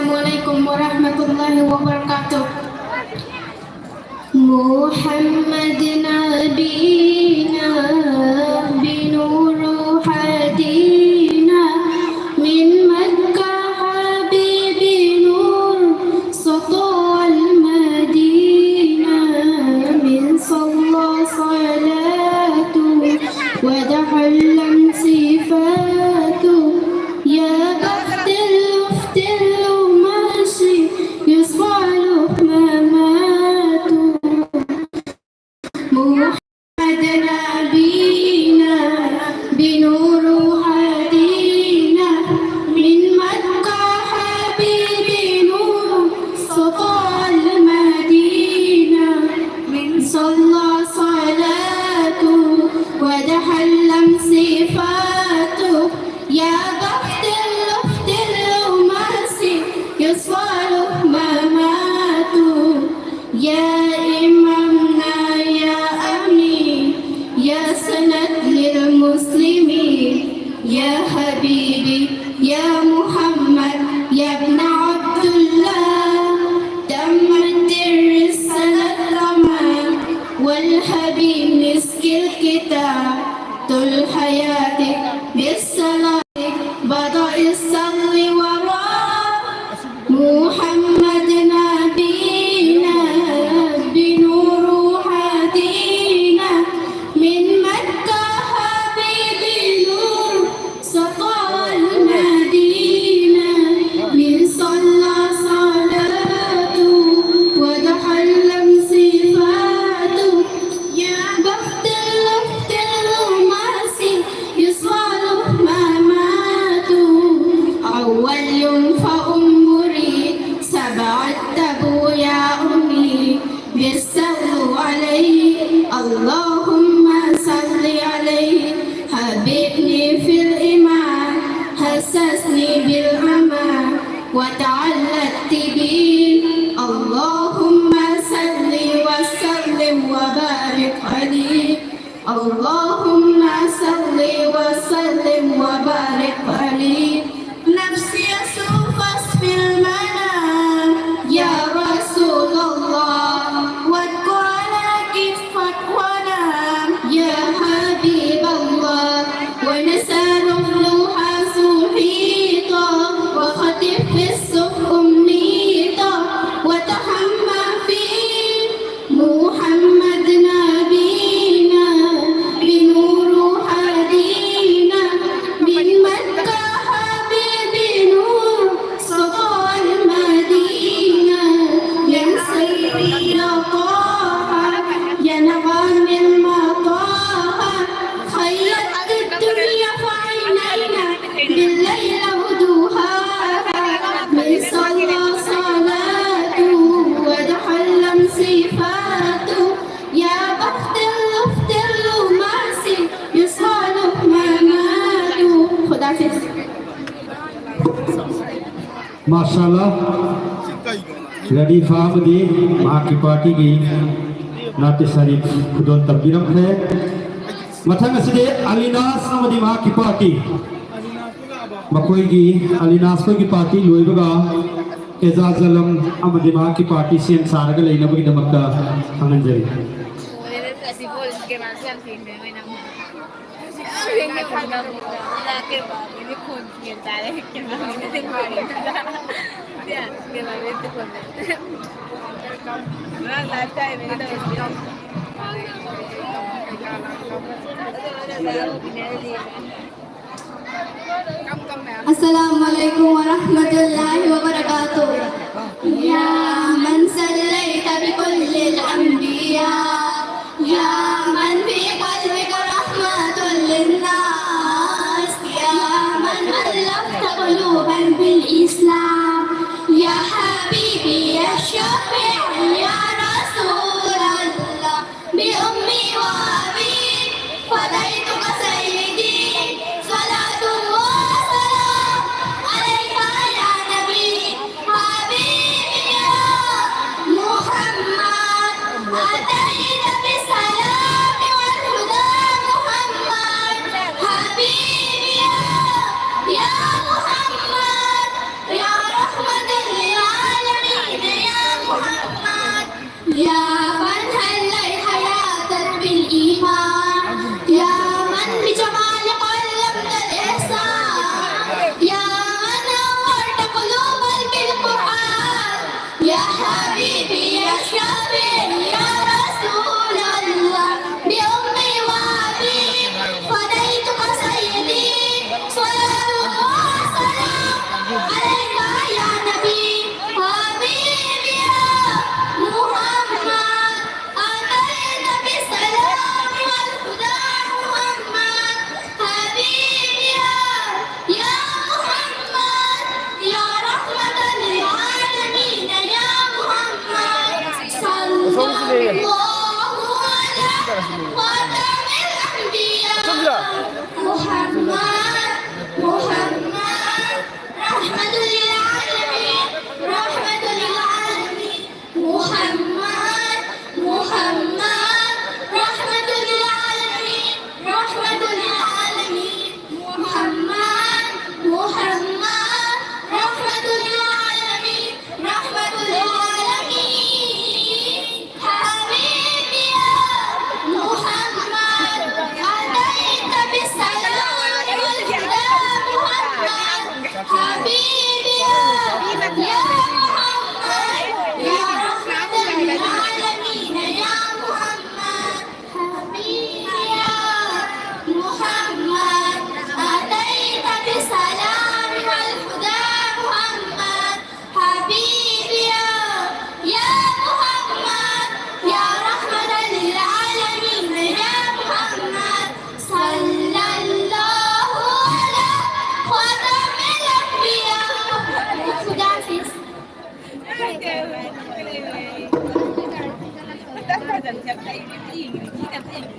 Assalamualaikum warahmatullahi wabarakatuh. Muhammad nabiyina binuru hadina min Makkah habibi nur satal madina min salla salatu wa dahallam sifatu ya माशाल्लाह ready farm दी माँ की party की नाते शरीफ खुदों तब्दीरम है मथंग से अलीनास नमदी माँ की पार्टी मकोई की अलीनास को की पार्टी लोईबगा एजाजलम अमदी माँ की पार्टी से इंसान का लेना बगी दमकता हंगंजरी Assalamualaikum warahmatullahi wabarakatuh. Ya man sallaita bi kullil anbiya, ya man fi qalbika rahmatun linnas, ya man allafta quluban bil Islam, ya habibi ya shafi' ya Rasulullah, bi ummi wa abi fadaituka sayyidi. Ya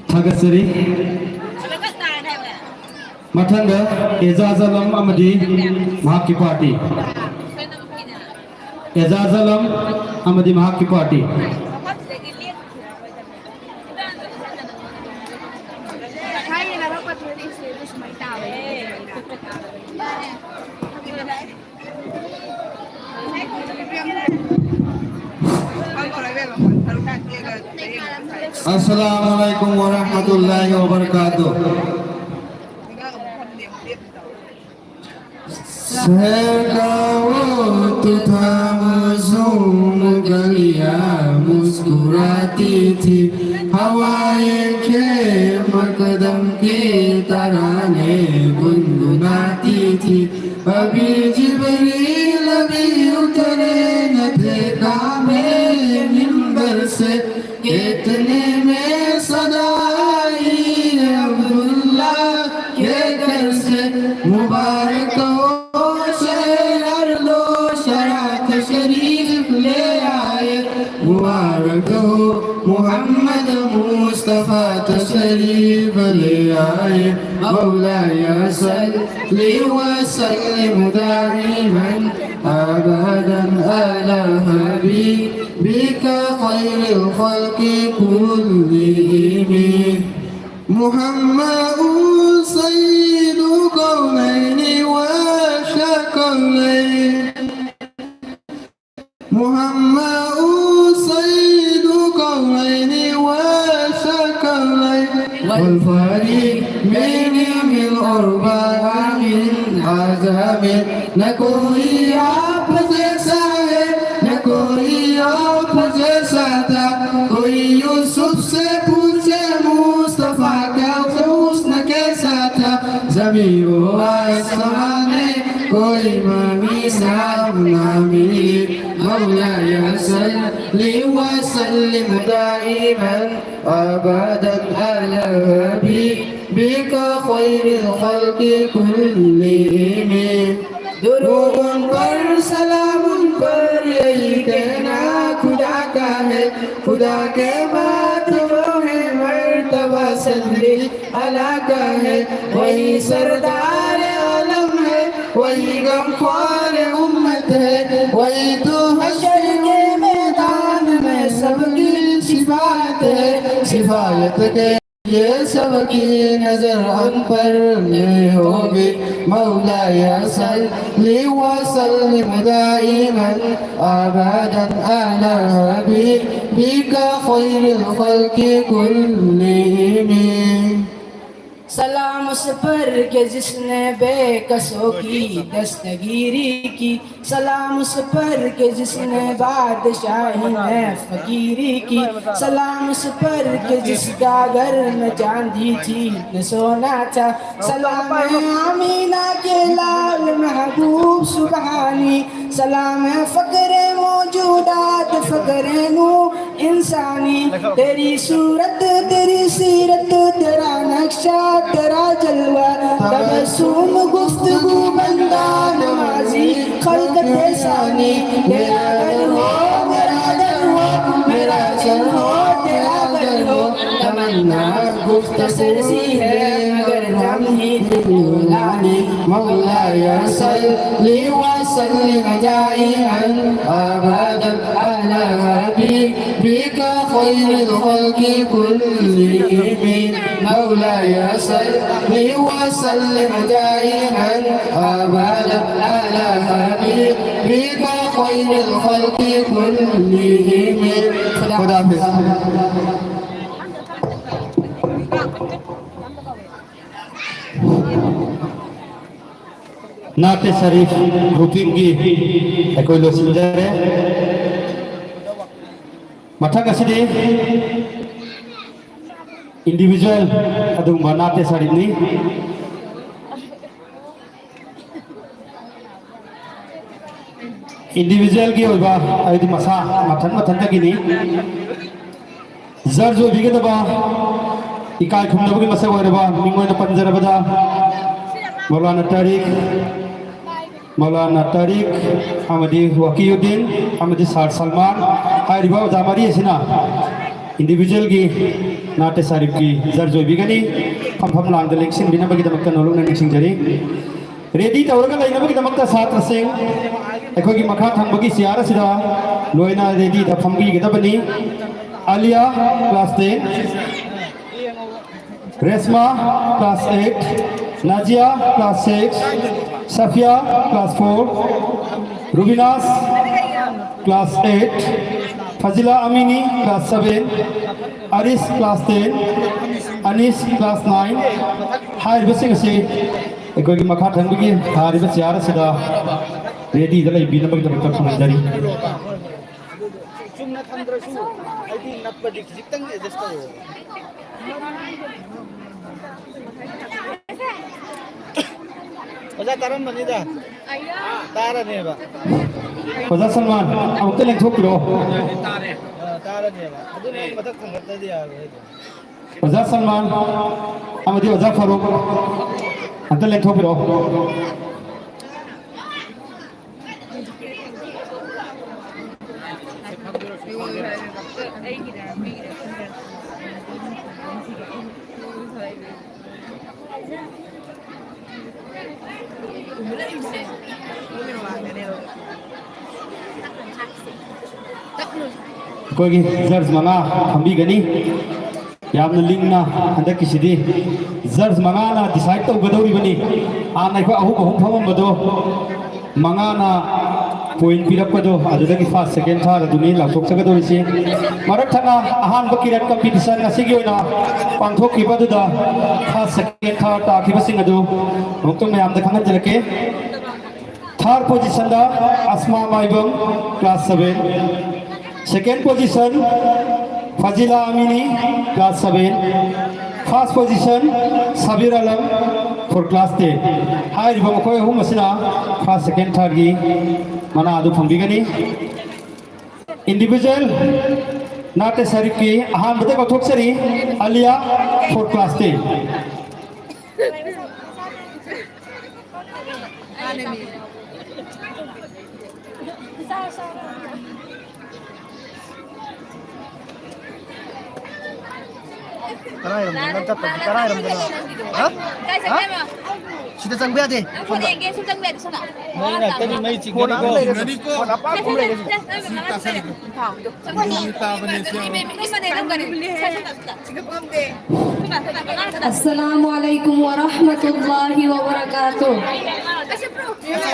Thagasari Mathanga Ezazalam Amadi Mahaki Party Ezazalam Amadi Mahaki Party Assalamualaikum warahmatullahi wabarakatuh. Sekawo tu था मज़ूम गलियां मुस्कुराती थी हवाएं के मकदम की तराने गुनगुनाती थी अभी जिब्रील अभी उतरे न थे कामे मिंबर से कितने में सदाई अब्दुल्ला के घर से मुबारक हो शहर लो शरात शरीफ ले आए मुबारक हो मोहम्मद मुस्तफा तशरीफ ले आए मौलाया सल्ली व सल्लिम दाइमन अबदन अला हबीबिका खैरुल खल्क़ि कुल्लिहिम मुहम्मद सय्यिदु कौनैनि व शकलैन मुहम्मद सय्यिदु कौनैनि व शकलैन वल फरीक़ैन मिन अर्बाइन आज़ामिन न कोई आप जैसा है न कोई आप जैसा था कोई यूसुफ से पूछे मुस्तफा का हुस्न कैसा था ज़मीन व आसमान में कोई मामी साहब ना मिली मौलाया सल्ली व सल्लिम दाइमन अबदन अला हबीबिका खैरुल खल्क़ि कुल्लिहिम दुरूद पर सलाम पर यही कहना खुदा का है खुदा के बाद वो है मर्तबा सल्ली अला का है वही सरदार आलम है वही गमख्वार उम्मत है वही तो हश्र के मैदान में सबकी सिफात है सिफायत के ये सबकी नजर हम पर ले होगी मौलाया सल्ली व सल्लिम दाइमन अबदन अला हबीबिका खैरुल खल्क़ि कुल्लिहिम सलाम उस पर के जिसने बेकसों की दस्तगीरी की सलाम उस पर के जिसने बादशाही में फकीरी की सलाम उस पर के जिसका घर में चांदी थी न सोना था सलाम है आमीना के लाल महबूब सुबहानी सलाम है फकरे मौजूदात फकरे नू इंसानी तेरी सूरत तेरी सीरत तेरा नक्शा तेरा जलवा तबस्सुम गुफ्तगू बंदा नमाजी खल्क़त सानी मेरा दर हो मेरा दर हो मेरा सर हो तेरा दर हो तमन्ना ना मुख्तसर सी है मगर तमहीद मौलानी मौलाया सल्ली व सल्लिम दाइमन अबदन अला हबीबिका खैरिल खल्qi कुल्लिहिम मौलाया सल्ली व सल्लिम दाइमन अबदन अला हबीबिका खैरिल खल्qi कुल्लिहिम। खुदा हाफिज़। नाते शरीफ ग्रुपिंग की कोई लोसिंजर है मथक असिदे इंडिविजुअल अदुम नाते शरीफ नि इंडिविजुअल की होगा आयदि मसा मथन मथन तक नि जर जो बिगदबा इकाई खुमनबगी मसा वरबा मिंगोन पंजरबदा मौलाना तारिक अमदी वकीउद्दीन अमदी सार सलमान हारिबा जामारी असिना इंडिविजुअल की नाते शरीफ की जर जो बिगनी फम लांग लेक्सिन बिना बगी दमक नोलुन निसिंग जरी रेडी तौरगा लाइनबगी दमक छात्र सिंह अखोगी मखा थंबगी सियार सिदा लोइना रेडी द फमगी गदबनी Aliya class 10 Reshma class 8 Nazia class 6 Safia class 4 रुबिनास class 8 Fazila Amini class 7 Aris class 10 Anis class 9 हायर बसिंग से अखोगी मखा थंबगी हारिब सियार सिदा रेडी द लई बिना बगी दमक फमंजरी चुमना थंद्रसु आइदि नप्पदि खिजितंग एडजस्ट करो ओजा तारन बनिदा तारनेबा ओजा सलमान अमुक लें थोकिरो तारनेबा अदुने मथक थंगतदि यारो ओजा सलमान अमदी ओजा फारूक अंत लें थोकिरो कोई जर्ज मंगा थंबी गनी यामन लिंगना हंदक किसिदी जर्ज मंगा ना डिसाइड तो गदौरी बनी आना को अहु अहु फमम बदो मंगा ना पॉइंट पिरप को दो अदुदगी फर्स्ट सेकंड थर्ड अदुनी लाथोक सगदौरी से मरक थना अहान बकिरत कंपटीशन असिगी ओइना पांथोक खिबदुदा फर्स्ट सेकंड थर्ड ताखिबसिंग अदु मुक्तम मयाम द खंगन जलके थर्ड पोजीशन दा Asma Maibam class 7 second position Fazila Amini class 7 first position Sabir Alam for class 10 हाई रिबम कोई हुम मसिना फर्स्ट सेकेंड थर्ड की मना अदु फंबिगनी इंडिविजुअल नाते शरीफ की अहान बते कथोक्सरी Aliya for class 10 Taray ram lang tapos taray ram lang. Ha? Sida sang biade. May na tani may chigani ko. Wala pa ko lagi. Assalamualaikum warahmatullahi wabarakatuh.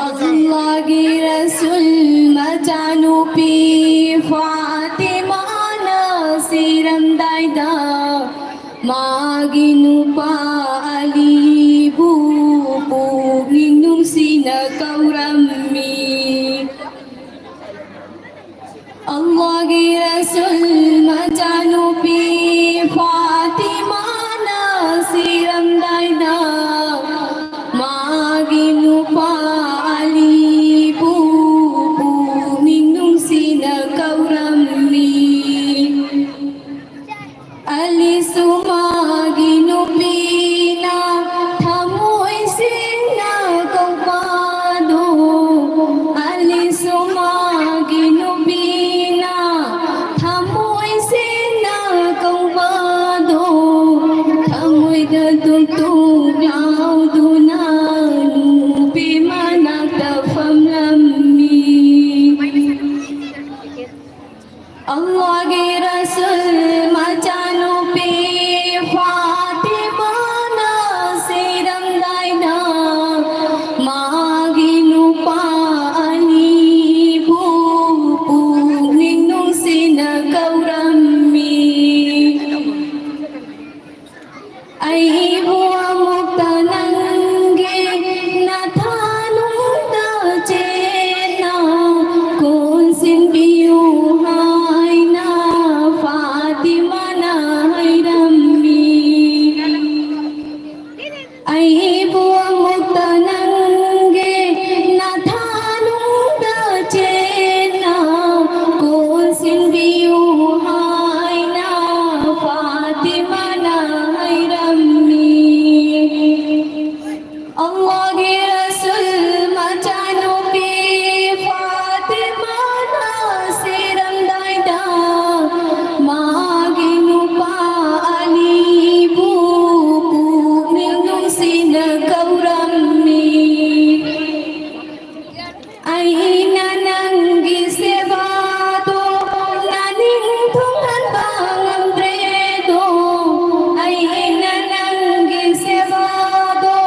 Allah ki Rasul majanu pi Fatima nasiram daida maginu pa ali bu ginung sinakaurami Allah ki Rasul majanu pi Fatima nasiram daida maginu pa ali bu ginung sinakaurami Ali sumaginu pi ai bua mukta nange na thanu da che na kon sin biu hai na Fatima na hai rammi ai bua mukta nange na thanu da che na kon sin biu hai na Fatima na hai rammi Allah ke Rasul macanu pi Fatima na siram daida maginu pa ali bu ninu sin kaurammi aina nangi sevado naning thungan bangam bredo aina nangi sevado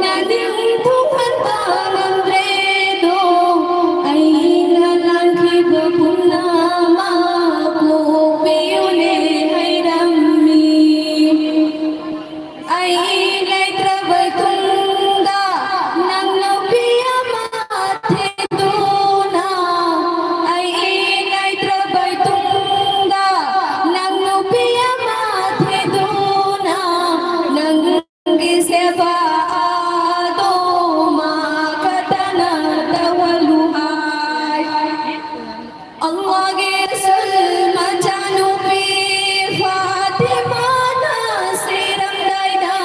naning thungan bangam bredo aina langki bapuna ma ko piune hai rammi ai lai trabai tunda nang no pia mathe dona ai lai trabai tunda nang no pia mathe dona nang gi seva ado ma katana tawalu ai Allah ke Rasul macanu pi Fatima na siram daida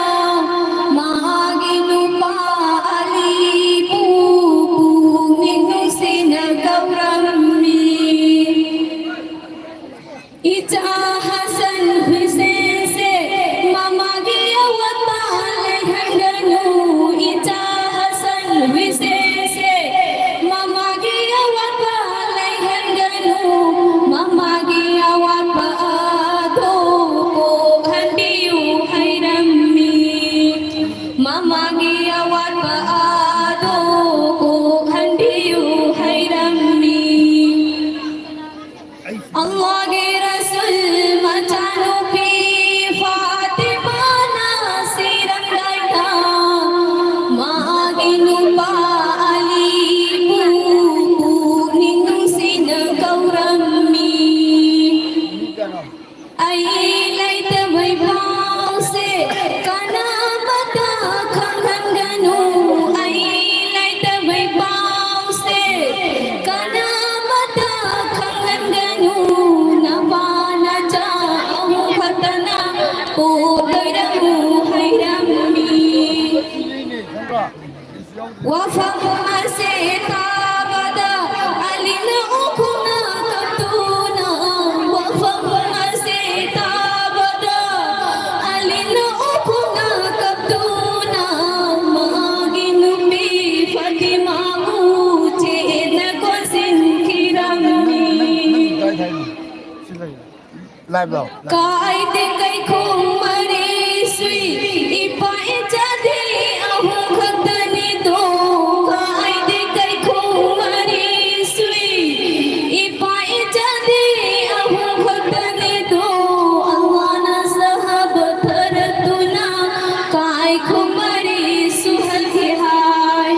maginu pa ali bu ninu sin kaurammi Ija Hasan Hussein se mama giya watale hanganu Ija Hasan Hussein se mama giya watale hanganu mama giya watado ko handiu hai rammi mama giya watado ko handiu hai rammi Allah ke Rasul macanu pi Fatima na siram daida maginu pa ali bu ninu sin kaurammi ai lai tabai pause kana mata khanghan ganu ai lai tabai pause kana mata khanghan ganu navana ja'u khatana ko dairamu hai rammi wa fahma se tabada alina ukuna katuna wa fahma se tabada alina ukuna katuna maginu pi Fatima uche na kosin kirammi live đâu kai te kai khong mari sui ipai jadi ahu khatani do kai te kai khong mari sui ipai jadi ahu khatani do Allah na sahab tharatuna kai khong mari suhal ki hai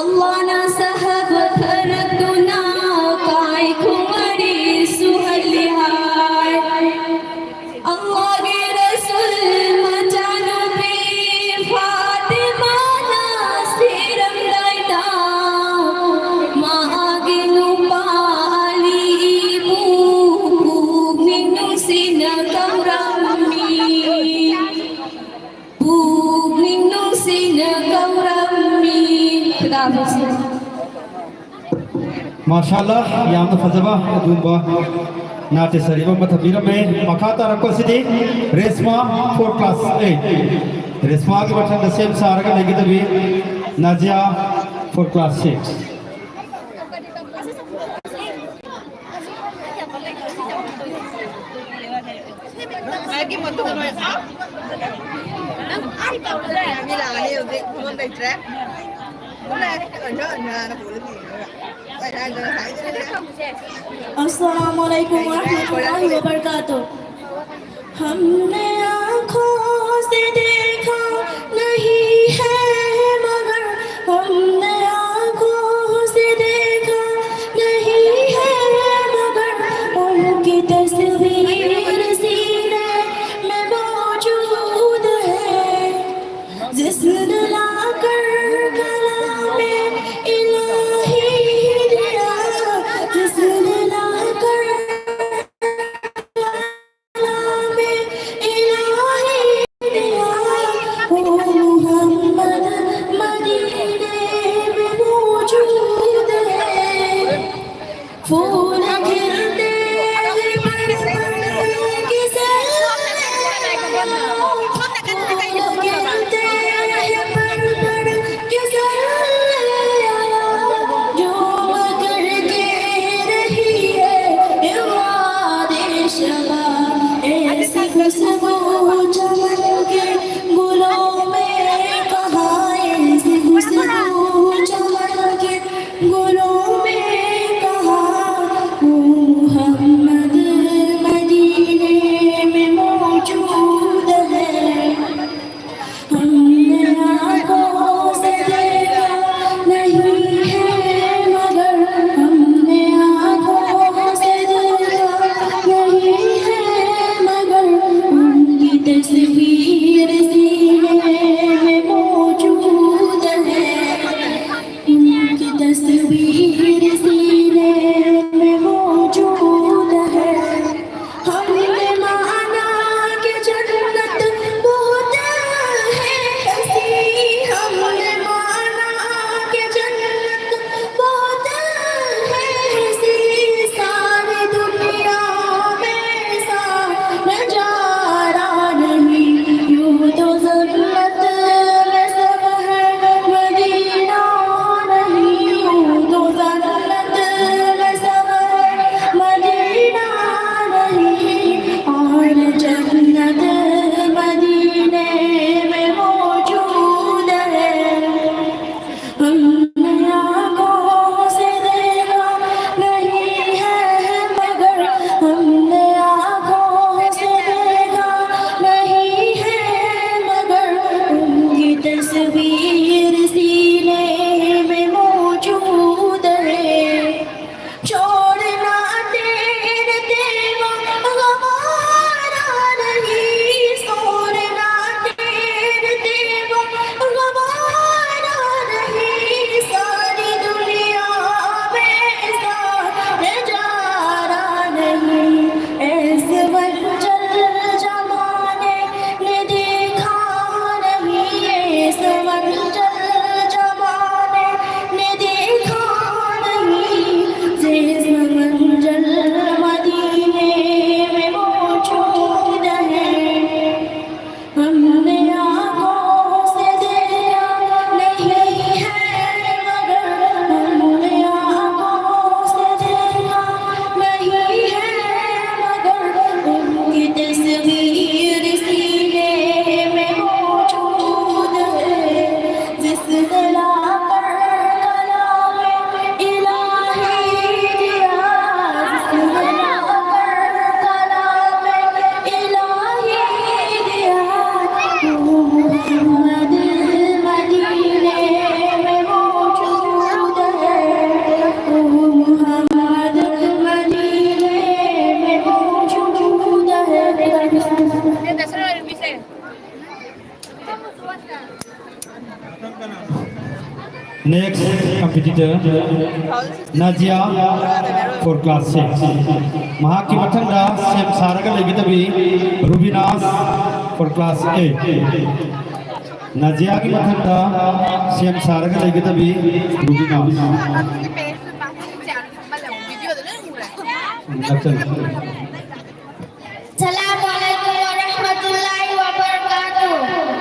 Allah na sahab tharatuna kai khong mari suhal ki hai Allah ke Rasul macanu pi Fatima na siram daida maginu pa ali bu ninu sin kaurammi bu ninu sin kaurammi Khuda Hafiz माशाल्लाह यामना फजबा अदुबा नाट्य सरीबा मतबीर में मखाता रखो सिदी Reshma 4 class 8 Reshma के button दसेम सारगा लगी तभी Nazia 4 class 6 Lagi mau tuh noy up. Ai tao đây đi làm nhiều việc không đầy stress. Hôm nay ở nhà nó phụ lên gì nữa. Vậy đây tôi thấy thế đấy. अस्सलामुअलैकुम वरहमतुल्लाहि वबरकातुह। हमने आँखों से Next competitor Najia for class 6. Mahaki mathangda sem saraga legitabi Rubinas for class 8. Najia ki mathangda sem saraga legitabi Rubinas. Assalamualaikum warahmatullahi wabarakatuh.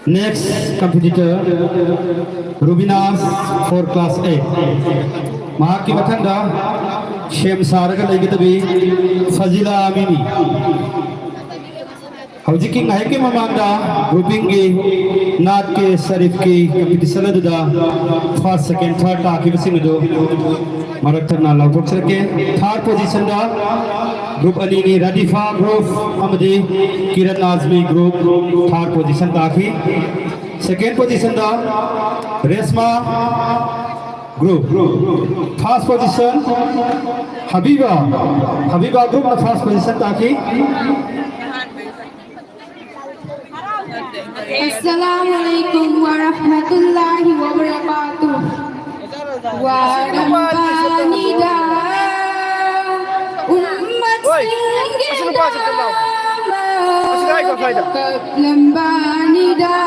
Next competitor Rubinas for class 8. Mahaki mathangda Shem Saraga legitabi Fazila Amini. Haujiking Haiki Mamanda Rupingi Nat ke Sarif ki competition aduda first second third taki basingdo Marathana lagok sake third position da Group Anini Radifa Group Amadi Kiran Azmi Group third position taki Second position da Resma group. First position Habiba group na first position taki. Assalamualaikum warahmatullahi wabarakatuh. Warabanida ummat lambanida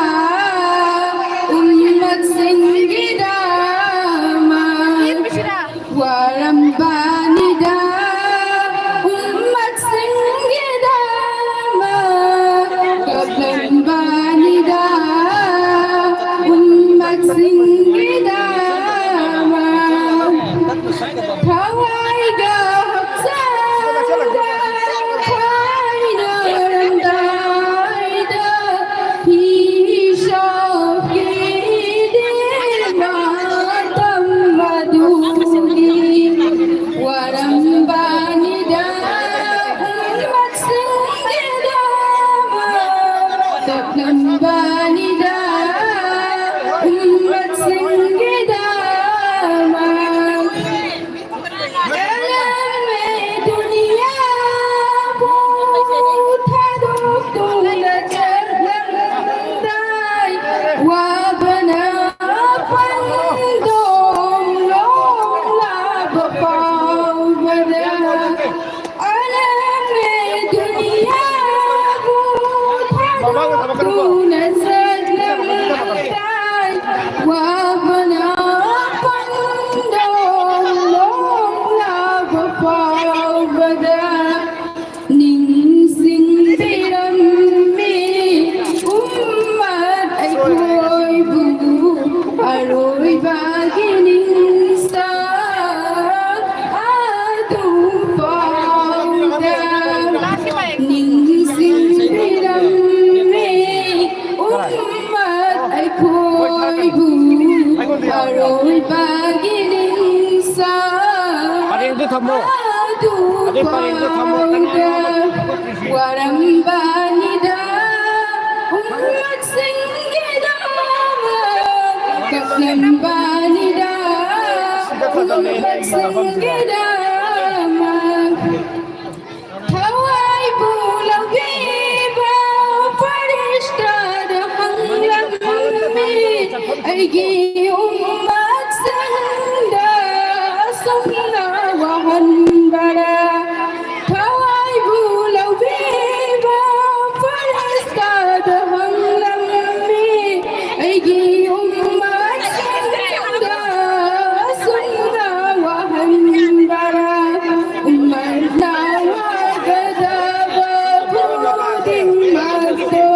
ummat singidama warambanida ummat singidama lambanida ummat singidama Tawaiga hapsada kaina randaida hishokidil matam maduni warambanida ummat singidama lambanida ummat singidama Warambanida ummat singidama lambanida ummat singidama Thawai bulau biba farishta hanglamme aigi ummat singda sumna wahan bara Thawai bulau biba farishta hanglamme aigi ummat singda sumna wahan bara umar nawa gadaba budin magdo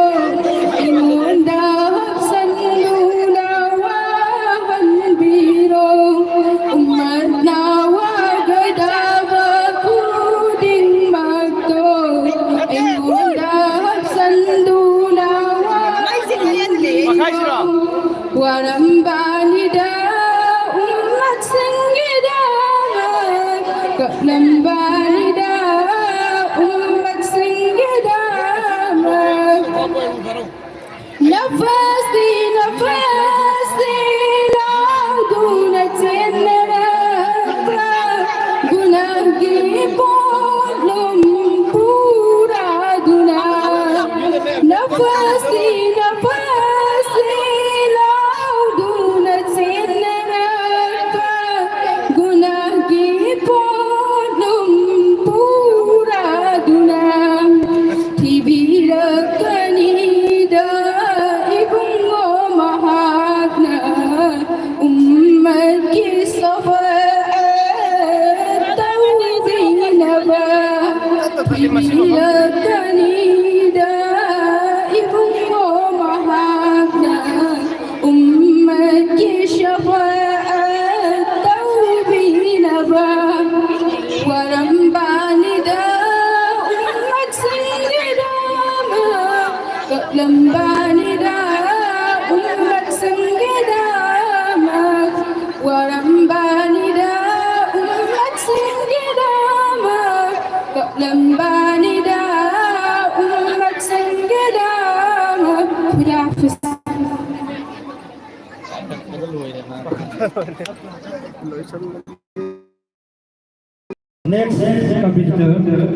imunda sandula wahan biro umar nawa gadaba budin magdo imunda sandula wahan biro warambanida ummat singidama lambanida ummat singidama nafasi lauduna tenera gunagi bolum pura duna nafasi lauduna tenera gunagi bolum pura duna Tibirakanida ibungo mahagna ummat ki safaat tawzinaba Tibirakanida ibungo mahagna ummat ki safaat tawzinaba warambanida ummat singidama lambanida ummat singidama warambanida ummat singidama lambanida ummat singidama Khuda Hafiz Next competitor